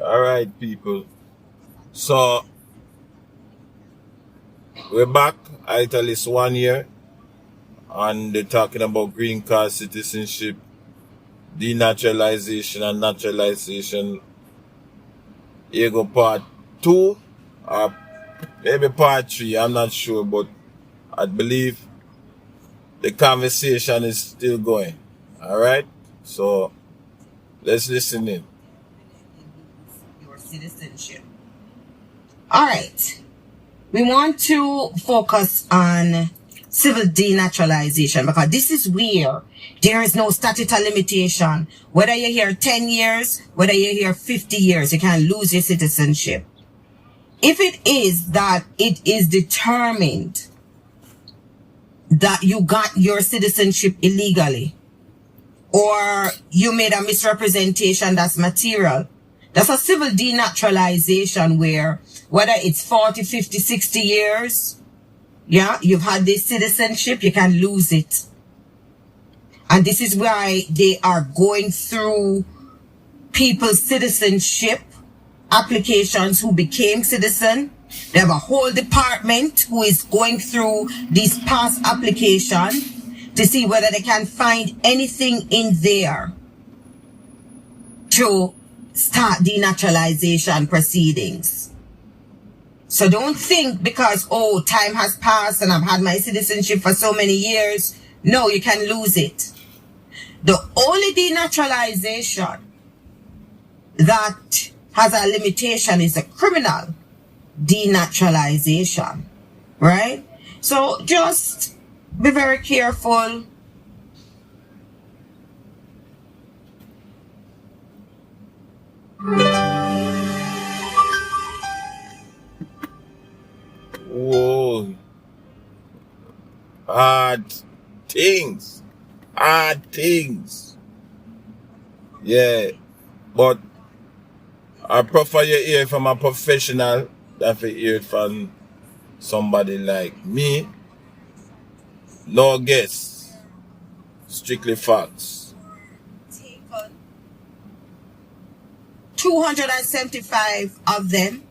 All right, people. So we're back at least 1 year, and they're talking about green card citizenship, denaturalization, and naturalization. Here go part 2, or maybe part 3. I'm not sure, but I believe the conversation is still going. All right, so let's listen in. Your citizenship. All right. We want to focus on civil denaturalization because this is where there is no statute limitation. Whether you're here 10 years, whether you're here 50 years, you can lose your citizenship. If it is that it is determined that you got your citizenship illegally, or you made a misrepresentation that's material, that's a civil denaturalization where whether it's 40, 50, 60 years, yeah, you've had this citizenship, you can lose it. And this is why they are going through people's citizenship applications who became citizen. They have a whole department who is going through these past applications to see whether they can find anything in there to start denaturalization proceedings. So don't think because, oh, time has passed and I've had my citizenship for so many years. No, you can lose it. The only denaturalization that has a limitation is a criminal denaturalization, right? So just be very careful. Whoa. Hard things. Hard things. Yeah. But I prefer you hear from a professional than to hear it from somebody like me. No guess. Strictly facts. 275 of them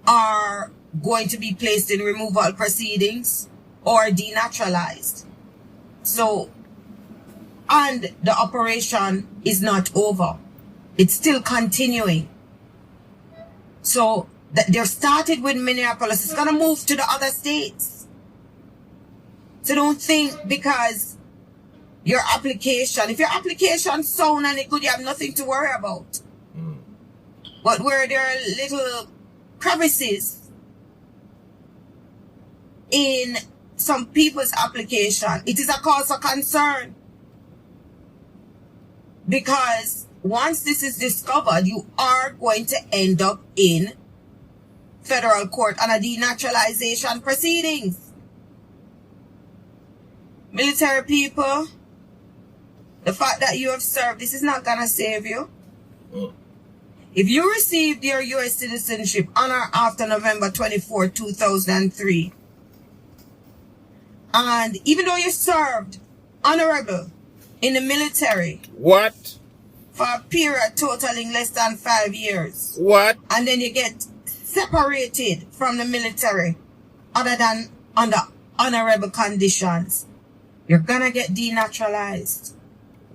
are going to be placed in removal proceedings or denaturalized. So, and the operation is not over. It's still continuing. So, they're started with Minneapolis. It's going to move to the other states. So don't think because your application, if your application sound and it good, you have nothing to worry about. But where there are little crevices in some people's application, it is a cause for concern. Because once this is discovered, you are going to end up in federal court on a denaturalization proceedings. Military people, the fact that you have served, this is not going to save you. If you received your U.S. citizenship on or after November 24, 2003, and even though you served honorable in the military, What? for a period totaling less than 5 years, What? and then you get separated from the military other than under honorable conditions, you're gonna get denaturalized.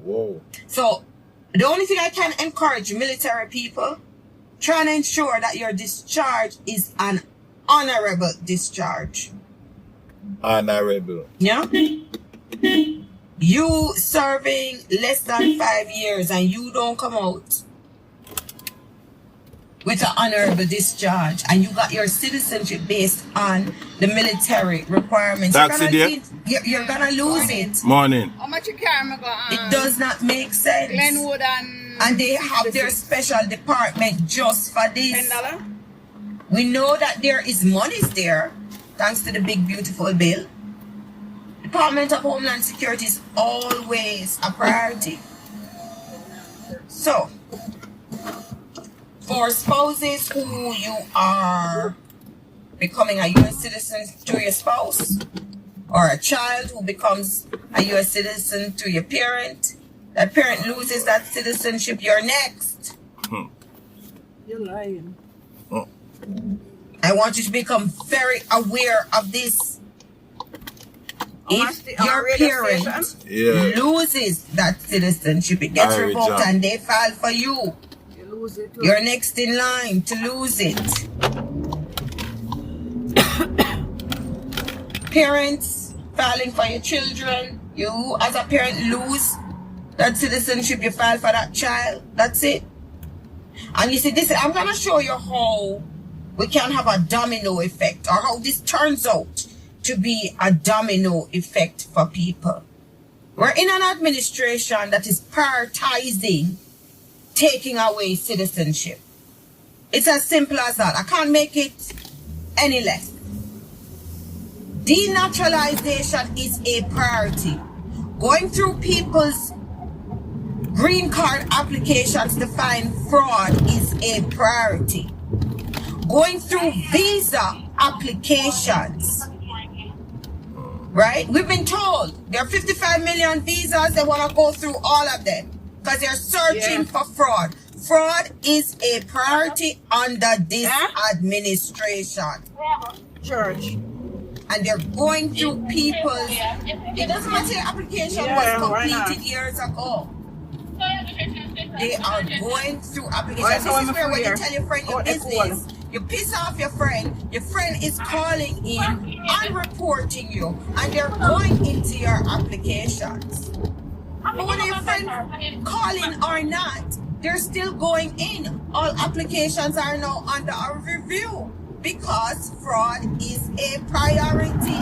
Whoa. So the only thing I can encourage military people, try and ensure that your discharge is an honorable discharge. Honorable. Yeah? You serving less than 5 years and you don't come out with an honorable discharge and you got your citizenship based on the military requirements, you're gonna lose it. Morning. How much you carry me go on? It does not make sense. Glenwood and they have their special department just for this. $10? We know that there is monies there, thanks to the big beautiful bill. Department of Homeland Security is always a priority. So, for spouses who you are becoming a U.S. citizen through your spouse, or a child who becomes a U.S. citizen through your parent, that parent loses that citizenship, you're next. You're lying. I want you to become very aware of this. If your parent loses that citizenship, it gets revoked and they file for you. You lose it too. You're next in line to lose it. Parents filing for your children. You as a parent lose that citizenship, you file for that child. That's it. And you see, this, I'm going to show you how we can have a domino effect, or how this turns out to be a domino effect for people. We're in an administration that is prioritizing taking away citizenship. It's as simple as that. I can't make it any less. Denaturalization is a priority. Going through people's green card applications to find fraud is a priority. Going through visa applications, right? We've been told there are 55 million visas. They want to go through all of them because they're searching for fraud. Fraud is a priority under this administration. Church. And they're going through people's... It doesn't matter the application was completed years ago. They are going through applications. This is where when you tell your friend your business, you piss off your friend is calling in and reporting you, and they're going into your applications. But whether your friend calling or not, they're still going in. All applications are now under our review because fraud is a priority.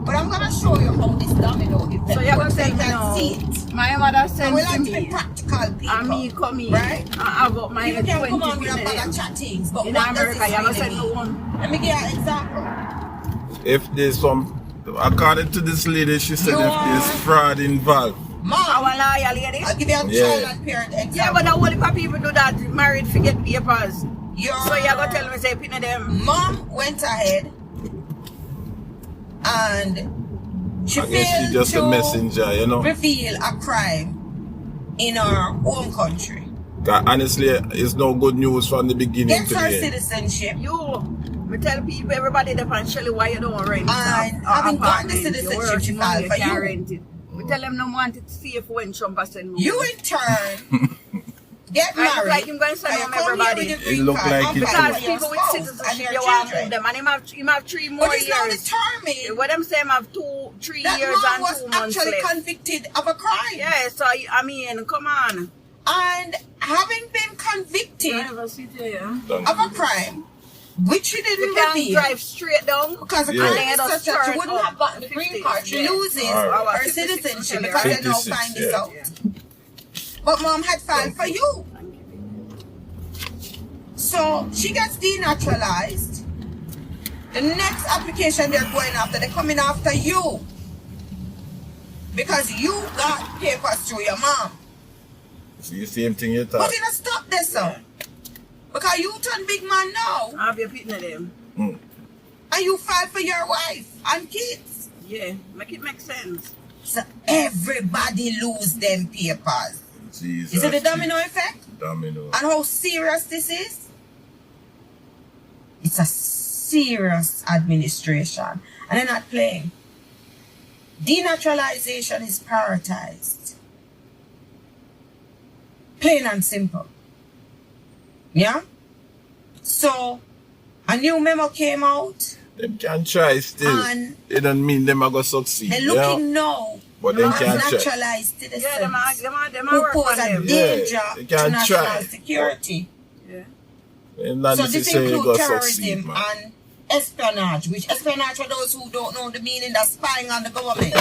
But I'm going to show you how this domino effect. So you're going to tell me now, my mother sent we like to to be me, practical people. and me come in, right? I got my You can 20 come on with a bag minutes. of chattings, but In what America, does you're going this to send really me mean? one. Let me give you an example. If there's some, according to this lady, she said if there's fraud involved. Mom, Our lawyer lady. I'll give you a child and parent example. Yeah, but the whole heap of people do that, married forget papers. So you're going to tell me, say, pin of them. Mom went ahead and she I guess she's failed just to a messenger, you know. reveal a crime in our home country. 'Cause honestly, it's no good news from the beginning Gets to her the end. citizenship. Me tell people, everybody there on Shelly, why you don't rent And having gotten the citizenship, she filed for you. Rent it. We tell them no want it safe when Trump send me. You in turn get I look married. like him going to send and home you come here everybody. with your It green look card like and it file Because for your people with spouse and citizenship, your you want to children. move them, and him have 3 more But it's now years. determined What them say, him have 3 that years mom and was 2 months actually left. convicted of a crime. Yeah, so I mean, come on. And having been convicted of a crime, which she You didn't can reveal, drive straight down. because the Yeah. crime is such that she wouldn't have gotten the green card. She loses Alright. her citizenship because they now 56, find this yeah. out. But mom had filed for you. So she gets denaturalized. The next application they're going after, they're coming after you. Because you got papers through your mom. See the same thing you But thought. you don't stop this, so. Because you turn big man now. I'll be pitting of them. And you file for your wife and kids. Yeah, make it make sense. So everybody lose them papers. Jesus. Is it the domino effect? Domino. And how serious this is? It's a serious administration. And they're not playing. Denaturalization is prioritized. Plain and simple. Yeah? So, a new memo came out. Them can try still. And it don't mean them are going to succeed. they're Yeah? looking now But they at can try. naturalized citizens Yeah, them who work pose on a them. danger Yeah, they to can national try. security. Yeah. And not So this necessarily includes going to succeed, terrorism man. and espionage, which espionage, for those who don't know the meaning, that's spying on the government.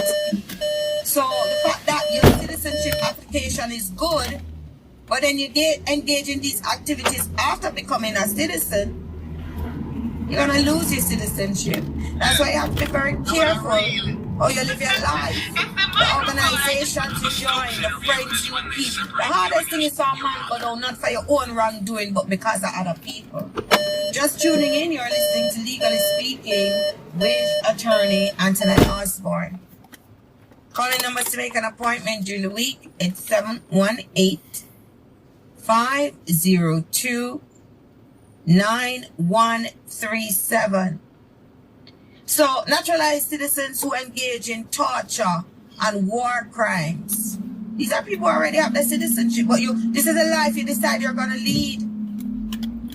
So the fact that your citizenship application is good, but then you get engaged in these activities after becoming a citizen, you're gonna lose your citizenship. That's why you have to be very careful how you live your life. The organizations you join, the friends you keep. The hardest thing is for a man go down, not for your own wrongdoing, but because of other people. Just tuning in, you're listening to Legally Speaking with attorney Antoinette Osborne. Calling numbers to make an appointment during the week, it's 502-9137. So, naturalized citizens who engage in torture and war crimes. These are people who already have their citizenship, but this is a life you decide you're going to lead.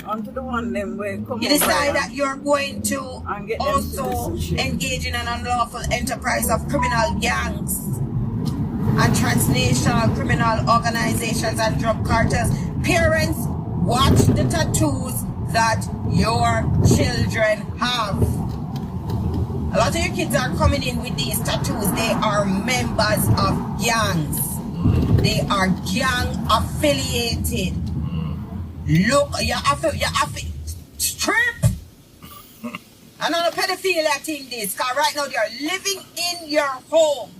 Onto the one them where come You over decide that you're going to and get them also citizenship. engage in an unlawful enterprise of criminal gangs and transnational criminal organizations and drug cartels. Parents, watch the tattoos that your children have. A lot of your kids are coming in with these tattoos. They are members of gangs. They are gang affiliated. Look, you have to strip. Another pedophilia thing this, because right now they are living in your home.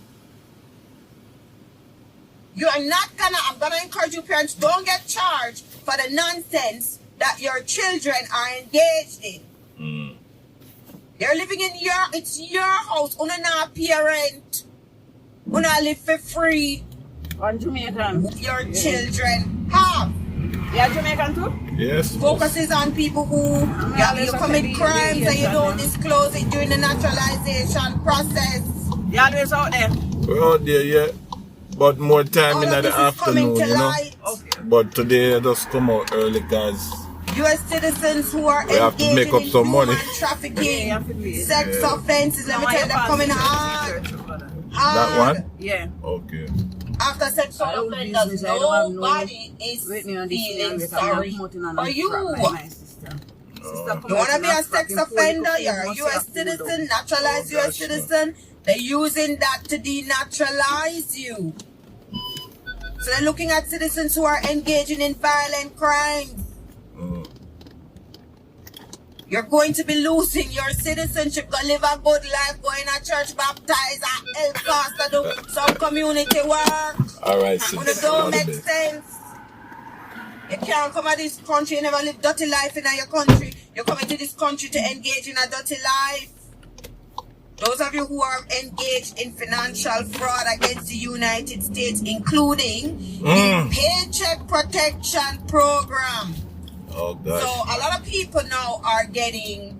You are not I'm gonna encourage you parents, don't get charged for the nonsense that your children are engaged in. They're living in it's your house. Una not parent. Una live for free. On Jamaican. Your children have. Yeah, Jamaican too? Yes. Focuses on people who you commit crimes and you don't disclose it during the naturalization process. You always out there? We're out there, yeah. But more time All in of the this is coming afternoon, to you know. light. Okay. But today I just come out early because U.S. citizens who are we have to engaging make up in some human money. trafficking, Yeah, yeah. sex offenses, let me tell you, they're coming hard. That one? Yeah. Okay. After sexual I don't offenders, business, I don't have no nobody is Waiting on this feeling thing, sorry I'm promoting on for the you. track like my sister. You want to be a sex offender, you're a U.S. citizen, naturalized Oh, U.S. gosh, no. citizen, they're using that to denaturalize you. So they're looking at citizens who are engaging in violent crimes. You're going to be losing your citizenship, go live a good life, go in a church, baptize, and help pastor do some community work. Alright, When it sis. don't All the make best. sense. You can't come to this country, you never live dirty life in your country. You're coming to this country to engage in a dirty life. Those of you who are engaged in financial fraud against the United States, including the Paycheck Protection Program. Oh gosh. So a lot of people now are getting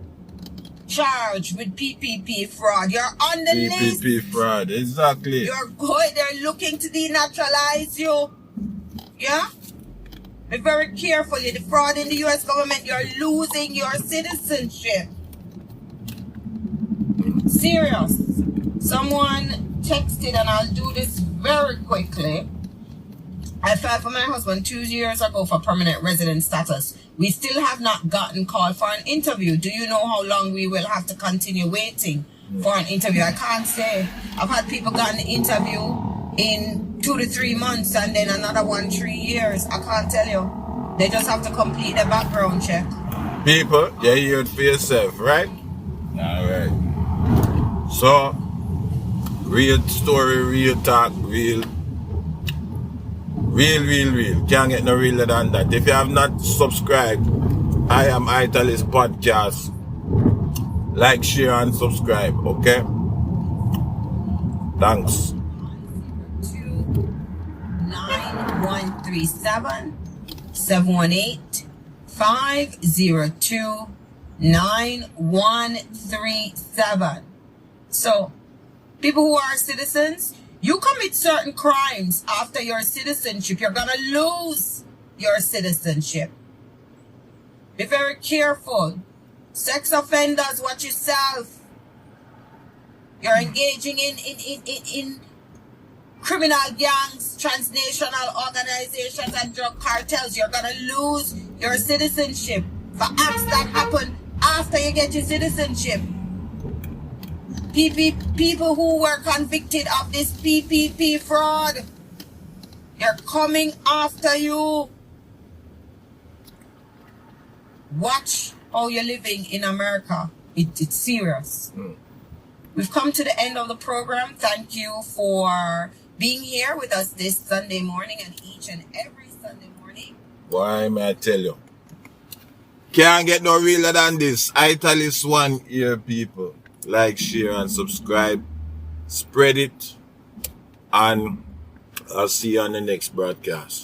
charged with PPP fraud. You're on the list. PPP fraud, exactly. They're looking to denaturalize you. Yeah? Be very careful. The fraud in the US government, you're losing your citizenship. Serious. Someone texted, and I'll do this very quickly. I filed for my husband 2 years ago for permanent resident status. We still have not gotten called for an interview. Do you know how long we will have to continue waiting for an interview? I can't say. I've had people got an interview in 2 to 3 months and then another one 3 years. I can't tell you. They just have to complete a background check. People, you hear it for yourself, right? Alright. So, real story, real talk, real. Can't get no realer than that. If you have not subscribed, I am Italy's podcast. Like, share, and subscribe, okay? Thanks. 9137 718 502 9137. So, people who are citizens, you commit certain crimes after your citizenship, you're gonna lose your citizenship. Be very careful. Sex offenders, watch yourself. You're engaging in criminal gangs, transnational organizations, and drug cartels. You're gonna lose your citizenship for acts that happen after you get your citizenship. People who were convicted of this PPP fraud, they're coming after you. Watch how you're living in America. It's serious. We've come to the end of the program. Thank you for being here with us this Sunday morning and each and every Sunday morning. Why may I tell you? Can't get no realer than this. Italy's one here, people. Like, share, and subscribe. Spread it. And I'll see you on the next broadcast.